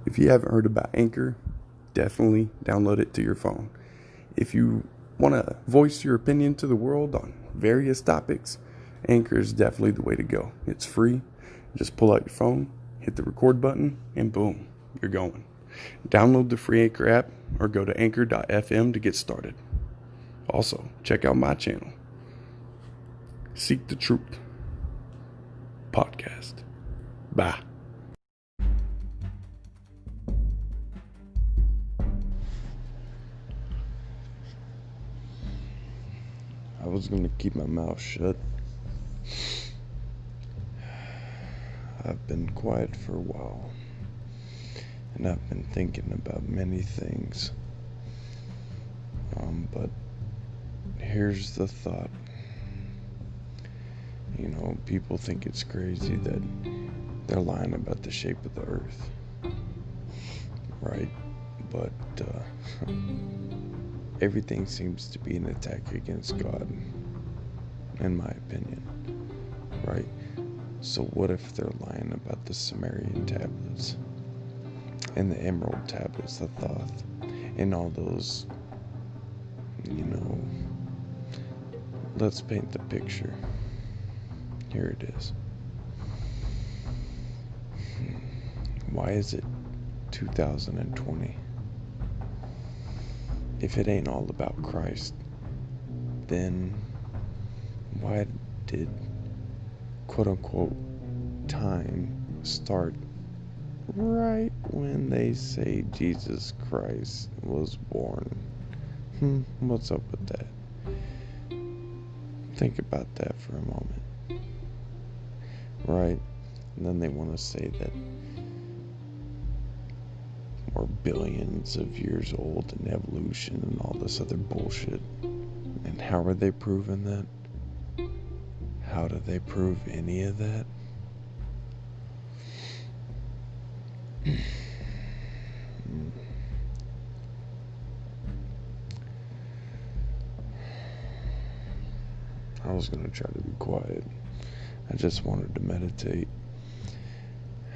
If you haven't heard about Anchor, definitely download it to your phone. If you want to voice your opinion to the world on various topics, Anchor is definitely the way to go. It's free. Just pull out your phone, hit the record button, and boom, you're going. Download the free Anchor app or go to anchor.fm to get started. Also, check out my channel, Seek the Truth Podcast. Bye. I was going to keep my mouth shut. I've been quiet for a while, and I've been thinking about many things. But here's the thought. You know, people think it's crazy that they're lying about the shape of the earth, right? But everything seems to be an attack against God, in my opinion, right? So what if they're lying about the Sumerian tablets and the emerald tablets, the Thoth, and all those, let's paint the picture. Here it is. Why is it 2020? If it ain't all about Christ, then why did quote-unquote time start right when they say Jesus Christ was born? What's up with that? Think about that for a moment. Right? And then they want to say that we're billions of years old in evolution and all this other bullshit. And how are they proving that? How do they prove any of that? I was going to try to be quiet. I just wanted to meditate.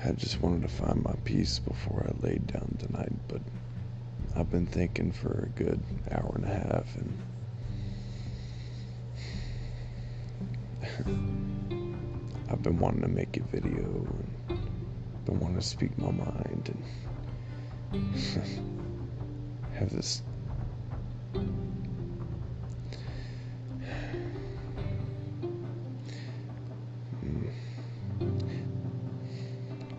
I just wanted to find my peace before I laid down tonight, but I've been thinking for a good hour and a half, and I've been wanting to make a video, and been wanting to speak my mind, and have this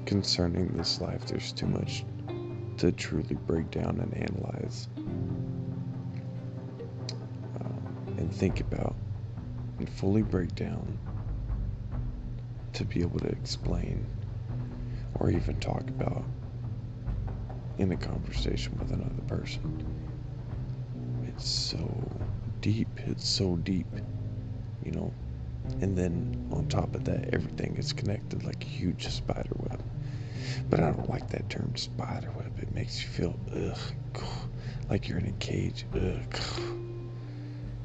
concerning this life. There's too much to truly break down and analyze and think about and fully break down to be able to explain or even talk about in a conversation with another person. It's so deep, and then on top of that, everything is connected like a huge spider web. But I don't like that term, spider web. It makes you feel like you're in a cage.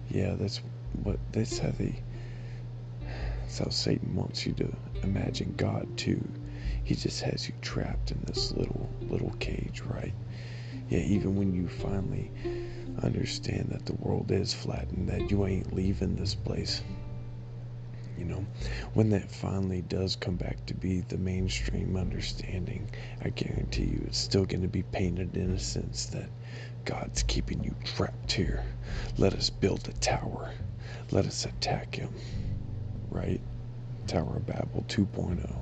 Yeah, that's how Satan wants you to imagine God too. He just has you trapped in this little cage, right? Yeah, even when you finally understand that the world is flat and that you ain't leaving this place, when that finally does come back to be the mainstream understanding, I guarantee you it's still going to be painted in a sense that God's keeping you trapped here. Let us build a tower. Let us attack him. Right? Tower of Babel 2.0.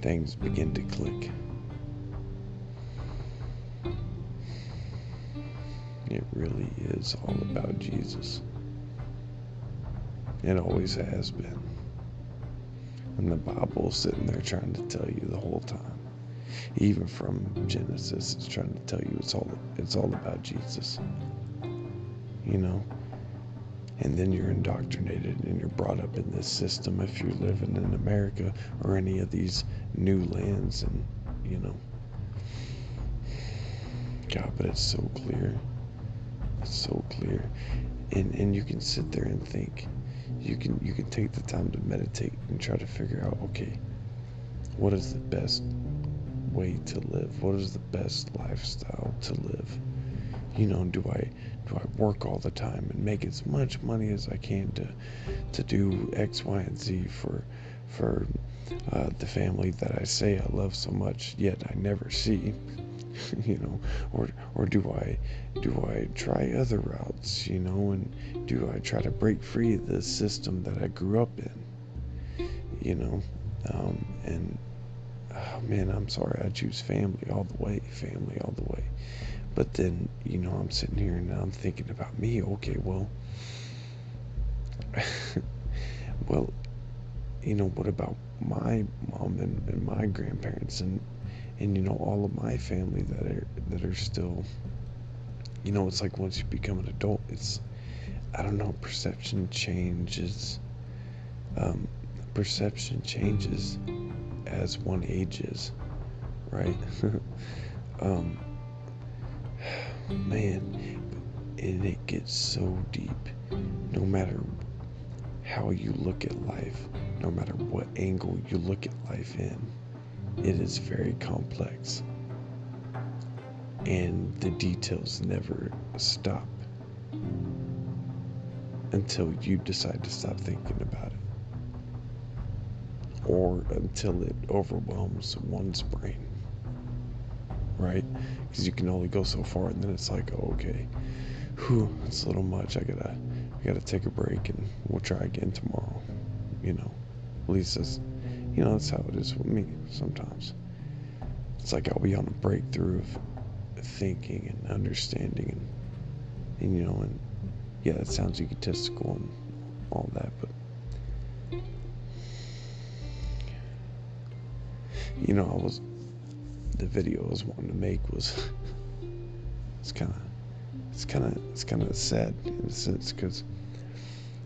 Things begin to click. It really is all about Jesus. It always has been. And the Bible is sitting there trying to tell you the whole time. Even from Genesis, it's trying to tell you it's all about Jesus. And then you're indoctrinated and you're brought up in this system if you're living in America or any of these new lands, and God, but it's so clear. It's so clear. And you can sit there and think. You can take the time to meditate and try to figure out, okay, what is the best way to live? What is the best lifestyle to live? Do I work all the time and make as much money as I can to do X, Y, and Z for the family that I say I love so much, yet I never see, or do I try other routes, and do I try to break free of the system that I grew up in, and oh man, I'm sorry, I choose family all the way, family all the way. But then, I'm sitting here and I'm thinking about me. Okay, well, well, what about my mom and my grandparents and all of my family that are still, it's like once you become an adult, it's, I don't know, um, perception changes as one ages, right? um, man, and it gets so deep. No matter how you look at life, no matter what angle you look at life in, it is very complex. And the details never stop until you decide to stop thinking about it. Or until it overwhelms one's brain, right? Because you can only go so far, and then it's like, oh, okay, whew, it's a little much. I gotta take a break, and we'll try again tomorrow. At least that's how it is with me sometimes. It's like I'll be on a breakthrough of thinking and understanding, and yeah, that sounds egotistical and all that, but I was the video I was wanting to make was it's kind of sad in a sense, because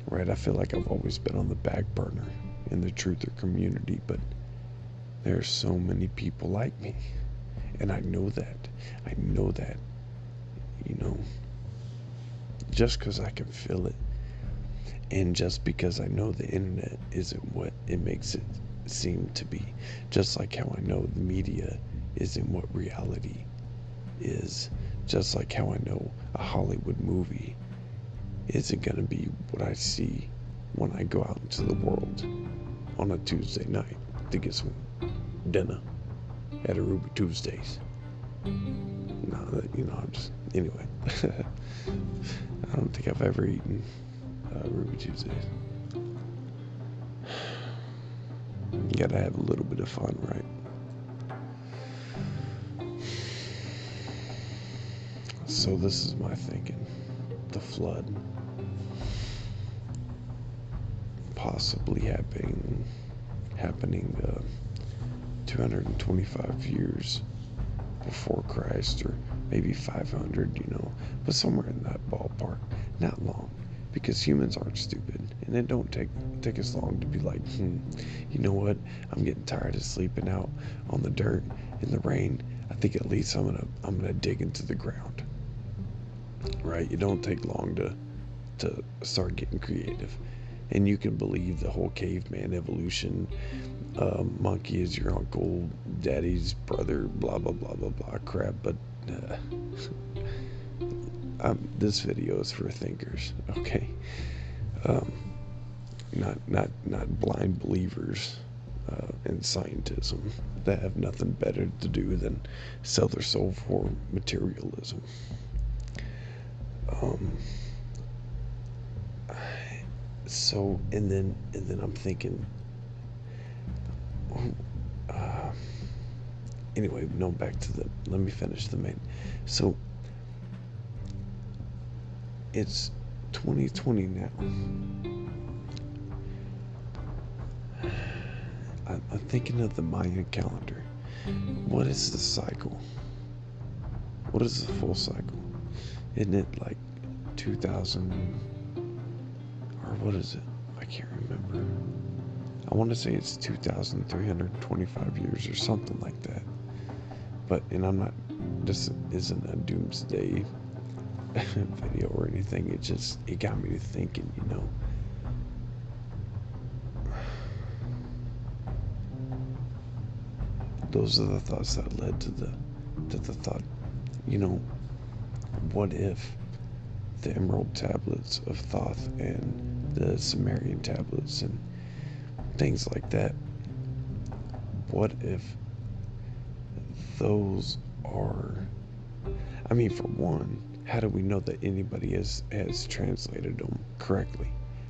right, I feel like I've always been on the back burner in the truther community, but there are so many people like me, and I know that, you know just because I can feel it, and just because I know the internet isn't what it makes it seem to be, just like how I know the media isn't what reality is, just like how I know a Hollywood movie isn't going to be what I see when I go out into the world on a Tuesday night to get some dinner at Aruba Tuesdays. No, I'm just, anyway. I don't think I've ever eaten Ruby Tuesdays. You gotta have a little bit of fun, right? So this is my thinking. The flood possibly happening 225 years before Christ, or maybe 500, but somewhere in that ballpark. Not long, because humans aren't stupid, and it don't take us long to be like, you know what? I'm getting tired of sleeping out on the dirt in the rain. I think at least I'm gonna dig into the ground. Right? It don't take long to start getting creative. And you can believe the whole caveman evolution, monkey is your uncle, daddy's brother, blah blah blah blah blah crap. But this video is for thinkers, okay? Um, not blind believers in scientism that have nothing better to do than sell their soul for materialism. Um, so and then I'm thinking, uh, anyway, no, back to let me finish the main. So it's 2020 now. I'm thinking of the Mayan calendar. What is the cycle? What is the full cycle? Isn't it like 2000, or what is it? I can't remember. I want to say it's 2,325 years or something like that. But, and I'm not, this isn't a doomsday video or anything. It got me to thinking, those are the thoughts that led to the thought, you know, what if the Emerald Tablets of Thoth and the Sumerian tablets and things like that, what if those are, I mean, for one, how do we know that anybody has translated them correctly?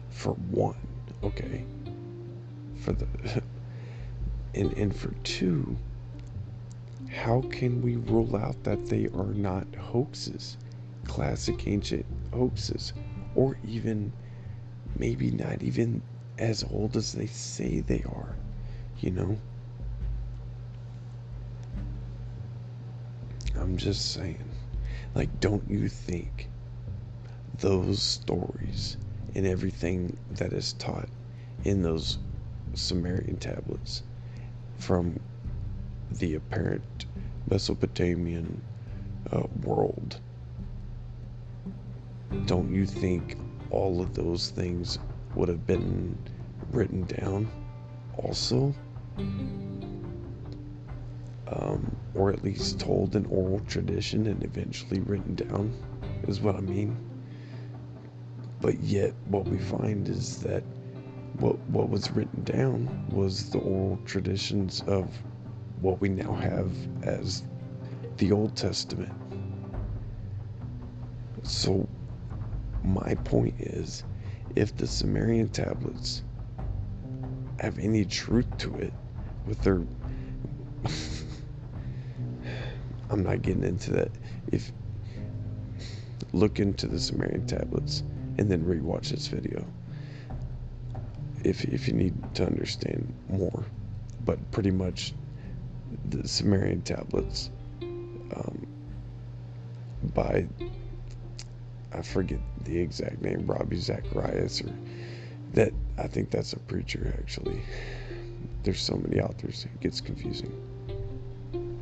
For one, okay. For the and for two, how can we rule out that they are not hoaxes, classic ancient hoaxes, or even maybe not even as old as they say they are, you know? I'm just saying, like, don't you think those stories and everything that is taught in those Sumerian tablets from the apparent Mesopotamian world, don't you think all of those things would have been written down also? Or at least told in oral tradition and eventually written down, is what I mean. But yet, what we find is that what was written down was the oral traditions of what we now have as the Old Testament. So, my point is, if the Sumerian tablets have any truth to it, with their I'm not getting into that. If look into the Sumerian tablets and then rewatch this video if you need to understand more. But pretty much the Sumerian tablets by, I forget the exact name, Robbie Zacharias, or that, I think that's a preacher actually. There's so many authors, it gets confusing.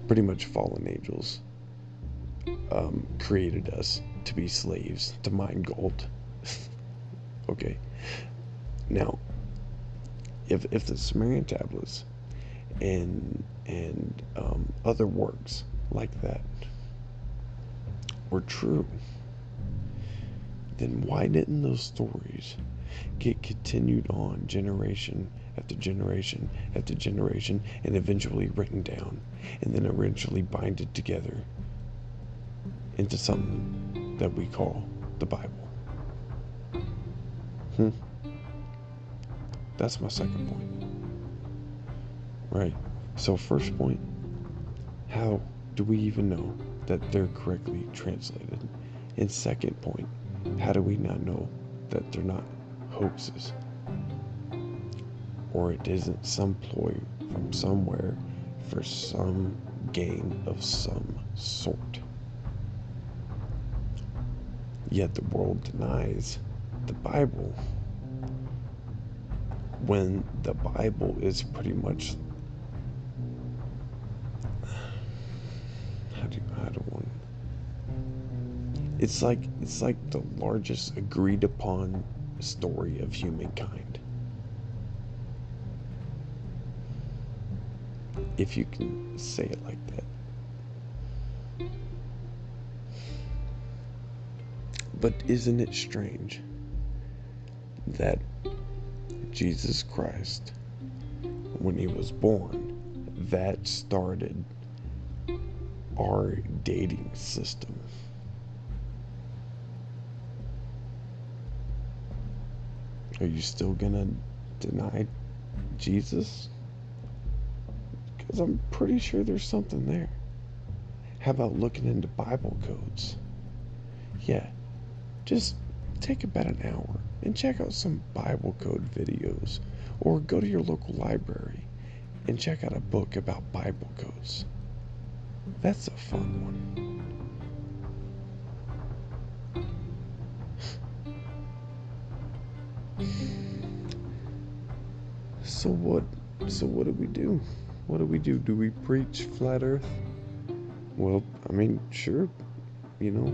Pretty much fallen angels created us to be slaves, to mine gold. Okay. Now, if the Sumerian tablets and other works like that were true, then why didn't those stories get continued on generation after generation after generation and eventually written down and then eventually binded together into something that we call the Bible? That's my second point. Right. So first point, how do we even know that they're correctly translated? And second point, how do we not know that they're not hoaxes? Or it isn't some ploy from somewhere for some gain of some sort. Yet the world denies the Bible when the Bible is pretty much, it's like the largest agreed upon story of humankind, if you can say it like that. But isn't it strange that Jesus Christ, when he was born, that started our dating system? Are you still gonna deny Jesus? Because I'm pretty sure there's something there. How about looking into Bible codes? Yeah, just take about an hour and check out some Bible code videos, or go to your local library and check out a book about Bible codes. That's a fun one. So what do we do? What do we do? Do we preach flat earth? Well, I mean, sure, you know,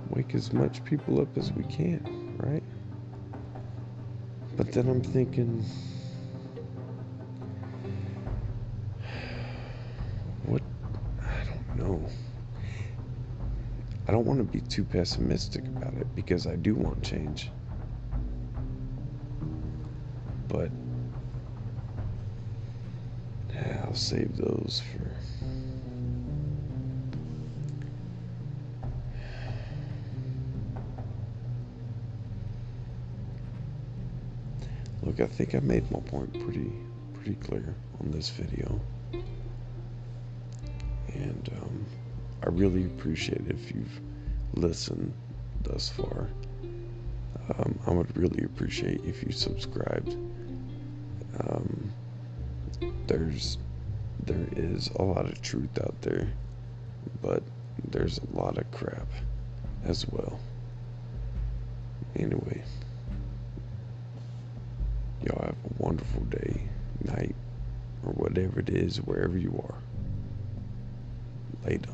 wake as much people up as we can, right? But then I'm thinking, what? I don't know. I don't want to be too pessimistic about it because I do want change. But I'll save those for. Look, I think I made my point pretty clear on this video. And I really appreciate it if you've listened thus far. I would really appreciate if you subscribed. There is a lot of truth out there, but there's a lot of crap as well. Anyway, y'all have a wonderful day, night, or whatever it is, wherever you are. Later.